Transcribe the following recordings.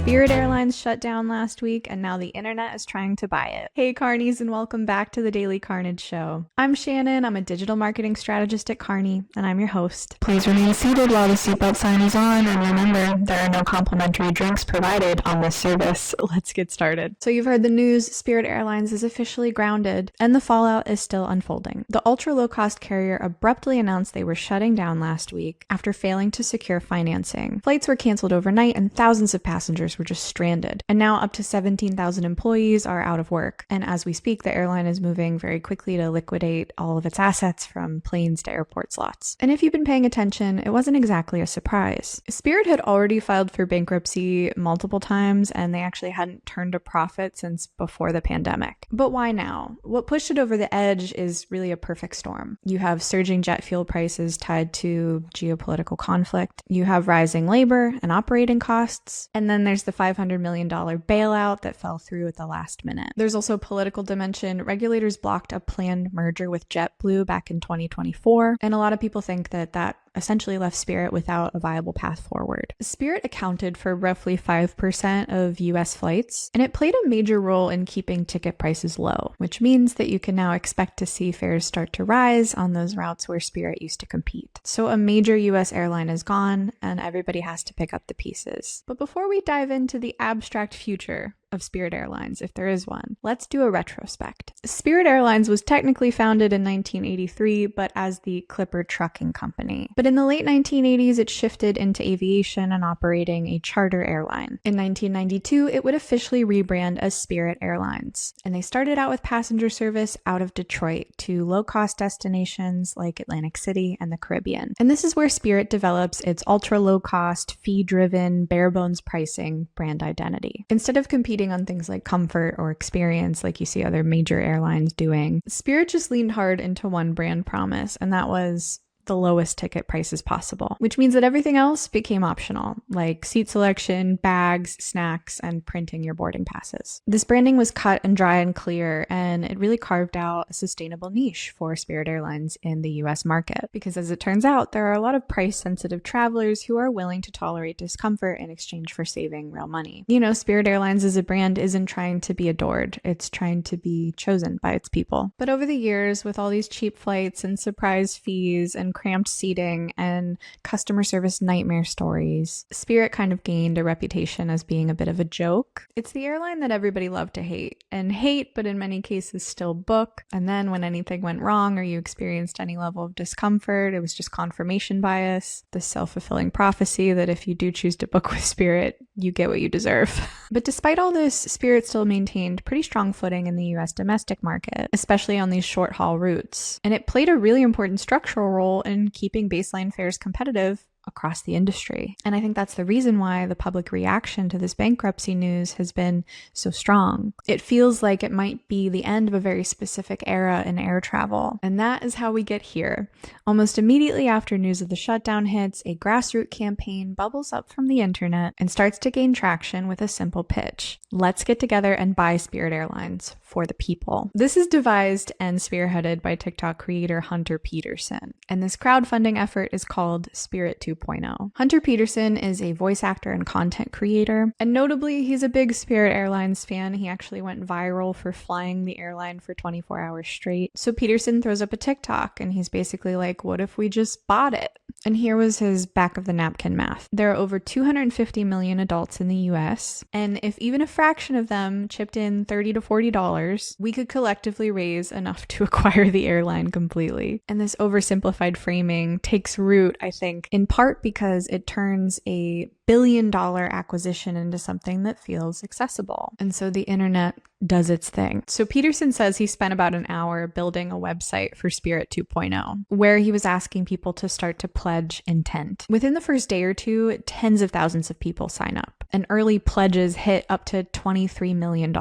Spirit Airlines shut down last week, and now the internet is trying to buy it. Hey Carnies, and welcome back to the Daily Carnage Show. I'm Shannon, I'm a digital marketing strategist at Carney, and I'm your host. Please remain seated while the seatbelt sign is on, and remember, there are no complimentary drinks provided on this service. Let's get started. So you've heard the news, Spirit Airlines is officially grounded, and the fallout is still unfolding. The ultra-low-cost carrier abruptly announced they were shutting down last week after failing to secure financing. Flights were canceled overnight, and thousands of passengers were just stranded. And now up to 17,000 employees are out of work. And as we speak, the airline is moving very quickly to liquidate all of its assets from planes to airport slots. And if you've been paying attention, it wasn't exactly a surprise. Spirit had already filed for bankruptcy multiple times, and they actually hadn't turned a profit since before the pandemic. But why now? What pushed it over the edge is really a perfect storm. You have surging jet fuel prices tied to geopolitical conflict. You have rising labor and operating costs. And then there's the $500 million bailout that fell through at the last minute. There's also a political dimension. Regulators blocked a planned merger with JetBlue back in 2024, and a lot of people think that essentially left Spirit without a viable path forward. Spirit accounted for roughly 5% of US flights, and it played a major role in keeping ticket prices low, which means that you can now expect to see fares start to rise on those routes where Spirit used to compete. So a major US airline is gone, and everybody has to pick up the pieces. But before we dive into the abstract future of Spirit Airlines, if there is one, let's do a retrospect. Spirit Airlines was technically founded in 1983, but as the Clipper Trucking Company. But in the late 1980s, it shifted into aviation and operating a charter airline. In 1992, it would officially rebrand as Spirit Airlines. And they started out with passenger service out of Detroit to low-cost destinations like Atlantic City and the Caribbean. And this is where Spirit develops its ultra-low-cost, fee-driven, bare-bones pricing brand identity. Instead of competing on things like comfort or experience like you see other major airlines doing, Spirit just leaned hard into one brand promise, and that was the lowest ticket prices possible, which means that everything else became optional, like seat selection, bags, snacks, and printing your boarding passes. This branding was cut and dry and clear, and it really carved out a sustainable niche for Spirit Airlines in the US market, because as it turns out, there are a lot of price-sensitive travelers who are willing to tolerate discomfort in exchange for saving real money. You know, Spirit Airlines as a brand isn't trying to be adored, it's trying to be chosen by its people. But over the years, with all these cheap flights and surprise fees and cramped seating and customer service nightmare stories, Spirit kind of gained a reputation as being a bit of a joke. It's the airline that everybody loved to hate, but in many cases still book. And then when anything went wrong or you experienced any level of discomfort, it was just confirmation bias, the self-fulfilling prophecy that if you do choose to book with Spirit, you get what you deserve. But despite all this, Spirit still maintained pretty strong footing in the US domestic market, especially on these short-haul routes. And it played a really important structural role in keeping baseline fares competitive across the industry. And I think that's the reason why the public reaction to this bankruptcy news has been so strong. It feels like it might be the end of a very specific era in air travel. And that is how we get here. Almost immediately after news of the shutdown hits, a grassroots campaign bubbles up from the internet and starts to gain traction with a simple pitch. Let's get together and buy Spirit Airlines for the people. This is devised and spearheaded by TikTok creator Hunter Peterson. And this crowdfunding effort is called Spirit 2.0. Hunter Peterson is a voice actor and content creator, and notably, he's a big Spirit Airlines fan. He actually went viral for flying the airline for 24 hours straight. So Peterson throws up a TikTok, and he's basically like, what if we just bought it? And here was his back of the napkin math. There are over 250 million adults in the US, and if even a fraction of them chipped in $30 to $40, we could collectively raise enough to acquire the airline completely. And this oversimplified framing takes root, I think, in part because it turns a billion-dollar acquisition into something that feels accessible. And so the internet does its thing. So Peterson says he spent about an hour building a website for Spirit 2.0, where he was asking people to start to pledge intent. Within the first day or two, tens of thousands of people sign up, and early pledges hit up to $23 million.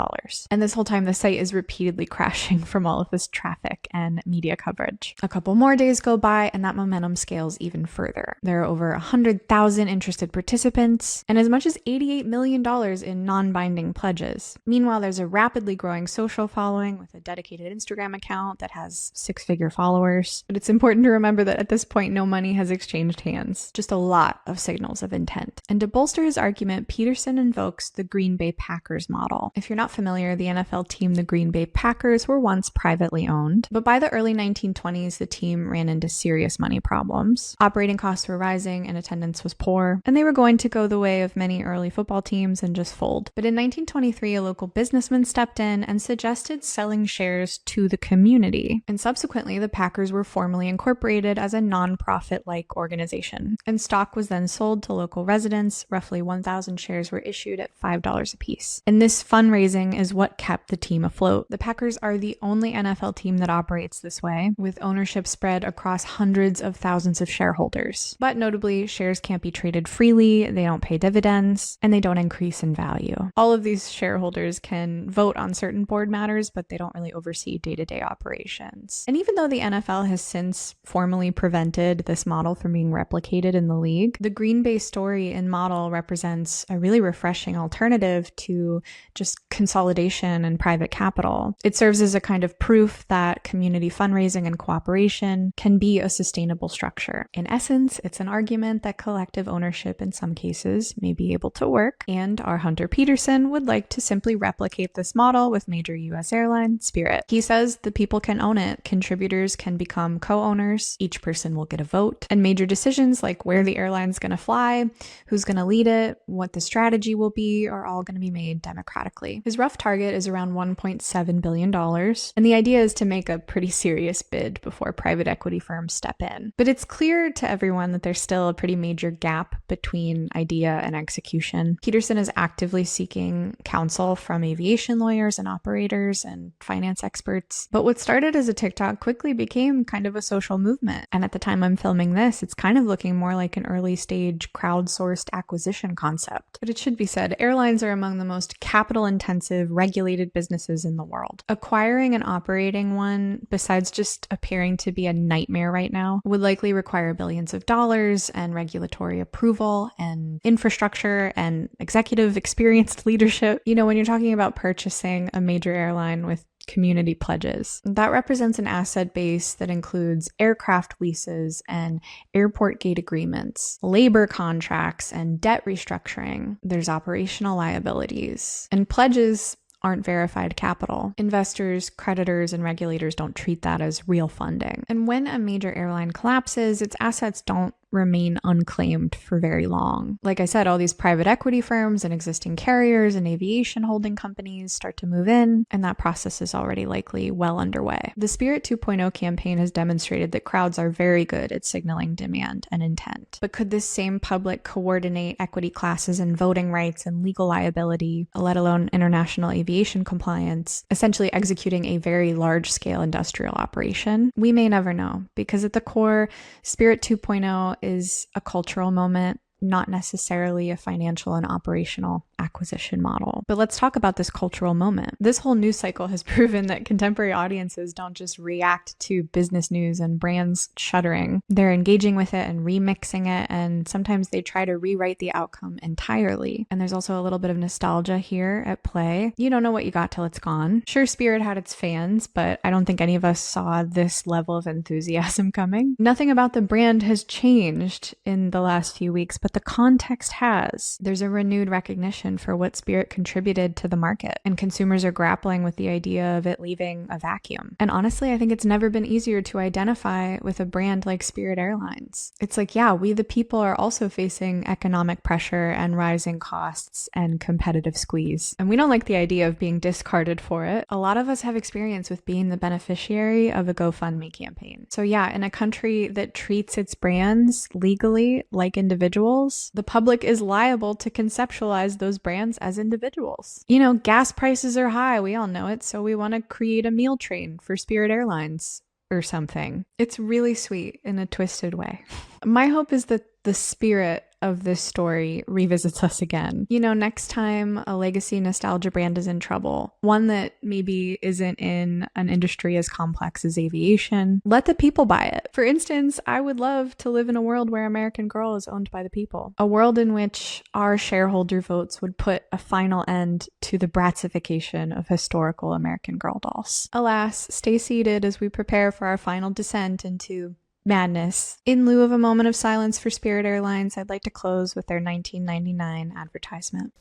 And this whole time, the site is repeatedly crashing from all of this traffic and media coverage. A couple more days go by, and that momentum scales even further. There are over 100,000 interested participants participants, and as much as $88 million in non-binding pledges. Meanwhile, there's a rapidly growing social following with a dedicated Instagram account that has 6-figure followers. But it's important to remember that at this point, no money has exchanged hands, just a lot of signals of intent. And to bolster his argument, Peterson invokes the Green Bay Packers model. If you're not familiar, the NFL team, the Green Bay Packers, were once privately owned, but by the early 1920s, the team ran into serious money problems. Operating costs were rising and attendance was poor, and they were going to go the way of many early football teams and just fold. But in 1923, a local businessman stepped in and suggested selling shares to the community. And subsequently, the Packers were formally incorporated as a non-profit-like organization. And stock was then sold to local residents. Roughly 1,000 shares were issued at $5 apiece. And this fundraising is what kept the team afloat. The Packers are the only NFL team that operates this way, with ownership spread across hundreds of thousands of shareholders. But notably, shares can't be traded freely, they don't pay dividends, and they don't increase in value. All of these shareholders can vote on certain board matters, but they don't really oversee day-to-day operations. And even though the NFL has since formally prevented this model from being replicated in the league, the Green Bay story and model represents a really refreshing alternative to just consolidation and private capital. It serves as a kind of proof that community fundraising and cooperation can be a sustainable structure. In essence, it's an argument that collective ownership in some cases may be able to work, and our Hunter Peterson would like to simply replicate this model with major US airline, Spirit. He says the people can own it, contributors can become co-owners, each person will get a vote, and major decisions like where the airline's going to fly, who's going to lead it, what the strategy will be, are all going to be made democratically. His rough target is around $1.7 billion, and the idea is to make a pretty serious bid before private equity firms step in. But it's clear to everyone that there's still a pretty major gap between idea and execution. Peterson is actively seeking counsel from aviation lawyers and operators and finance experts. But what started as a TikTok quickly became kind of a social movement. And at the time I'm filming this, it's kind of looking more like an early stage crowdsourced acquisition concept. But it should be said, airlines are among the most capital intensive, regulated businesses in the world. Acquiring and operating one, besides just appearing to be a nightmare right now, would likely require billions of dollars and regulatory approval and infrastructure and executive experienced leadership. You know, when you're talking about purchasing a major airline with community pledges, that represents an asset base that includes aircraft leases and airport gate agreements, labor contracts, and debt restructuring. There's operational liabilities, and pledges aren't verified capital. Investors, creditors, and regulators don't treat that as real funding. And when a major airline collapses, its assets don't remain unclaimed for very long. Like I said, all these private equity firms and existing carriers and aviation holding companies start to move in, and that process is already likely well underway. The Spirit 2.0 campaign has demonstrated that crowds are very good at signaling demand and intent. But could this same public coordinate equity classes and voting rights and legal liability, let alone international aviation compliance, essentially executing a very large-scale industrial operation? We may never know, because at the core, Spirit 2.0 is a cultural moment, not necessarily a financial and operational acquisition model. But let's talk about this cultural moment. This whole news cycle has proven that contemporary audiences don't just react to business news and brands shuttering. They're engaging with it and remixing it, and sometimes they try to rewrite the outcome entirely. And there's also a little bit of nostalgia here at play. You don't know what you got till it's gone. Sure, Spirit had its fans, but I don't think any of us saw this level of enthusiasm coming. Nothing about the brand has changed in the last few weeks, but the context has. There's a renewed recognition for what Spirit contributed to the market, and consumers are grappling with the idea of it leaving a vacuum. And honestly, I think it's never been easier to identify with a brand like Spirit Airlines. It's like, yeah, we the people are also facing economic pressure and rising costs and competitive squeeze. And we don't like the idea of being discarded for it. A lot of us have experience with being the beneficiary of a GoFundMe campaign. So yeah, in a country that treats its brands legally like individuals, the public is liable to conceptualize those brands as individuals. You know, gas prices are high, we all know it, so we want to create a meal train for Spirit Airlines or something. It's really sweet in a twisted way. My hope is that the spirit of this story revisits us again. You know, next time a legacy nostalgia brand is in trouble, one that maybe isn't in an industry as complex as aviation, let the people buy it. For instance, I would love to live in a world where American Girl is owned by the people. A world in which our shareholder votes would put a final end to the Bratsification of historical American Girl dolls. Alas, stay seated as we prepare for our final descent into madness. In lieu of a moment of silence for Spirit Airlines, I'd like to close with their 1999 advertisement.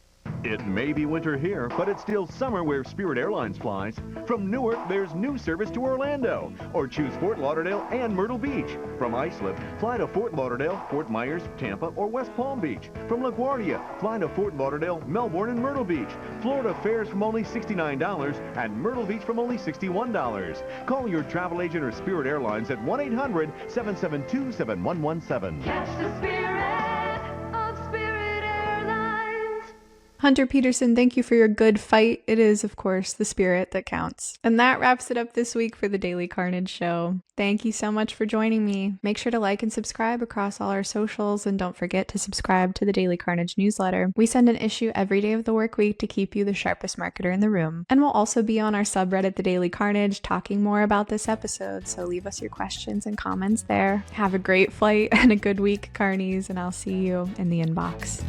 It may be winter here, but it's still summer where Spirit Airlines flies. From Newark, there's new service to Orlando. Or choose Fort Lauderdale and Myrtle Beach. From Islip, fly to Fort Lauderdale, Fort Myers, Tampa, or West Palm Beach. From LaGuardia, fly to Fort Lauderdale, Melbourne, and Myrtle Beach. Florida fares from only $69 and Myrtle Beach from only $61. Call your travel agent or Spirit Airlines at 1-800-772-7117. Catch the spirit of Spirit Airlines. Hunter Peterson, thank you for your good fight. It is, of course, the spirit that counts. And that wraps it up this week for the Daily Carnage Show. Thank you so much for joining me. Make sure to like and subscribe across all our socials, and don't forget to subscribe to the Daily Carnage newsletter. We send an issue every day of the work week to keep you the sharpest marketer in the room. And we'll also be on our subreddit, The Daily Carnage, talking more about this episode, so leave us your questions and comments there. Have a great flight and a good week, Carnies, and I'll see you in the inbox.